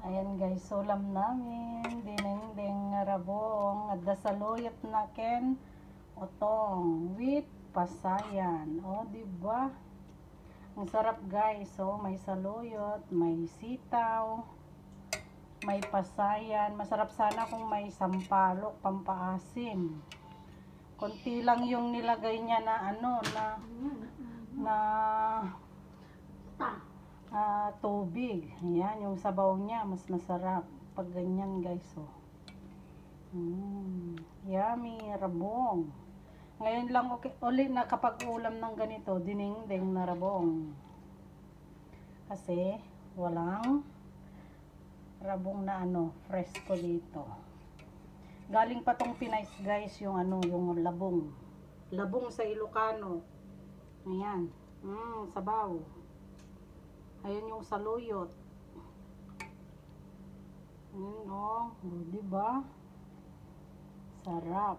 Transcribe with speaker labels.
Speaker 1: Ayan guys, ulam namin. Dinengdeng nga rabong. At dasaluyot na ken otong with pasayan. O, diba? Ang sarap guys. So, may saluyot, may sitaw, may pasayan. Masarap sana kung may sampalok, pampaasim. Konti lang yung nilagay niya na tubig. Ayan, yung sabaw niya, mas masarap. Pag ganyan, guys, oh. Yummy, rabong. Ngayon lang ulit nakapag-ulam ng ganito, dinengdeng na rabong. Kasi, walang rabong na fresco dito. Galing pa tong Pinay, guys, yung yung labong. Labong sa Ilocano. Ayan. Sabaw. Ayun yung saluyot. Ayan, oh. Diba? Sarap.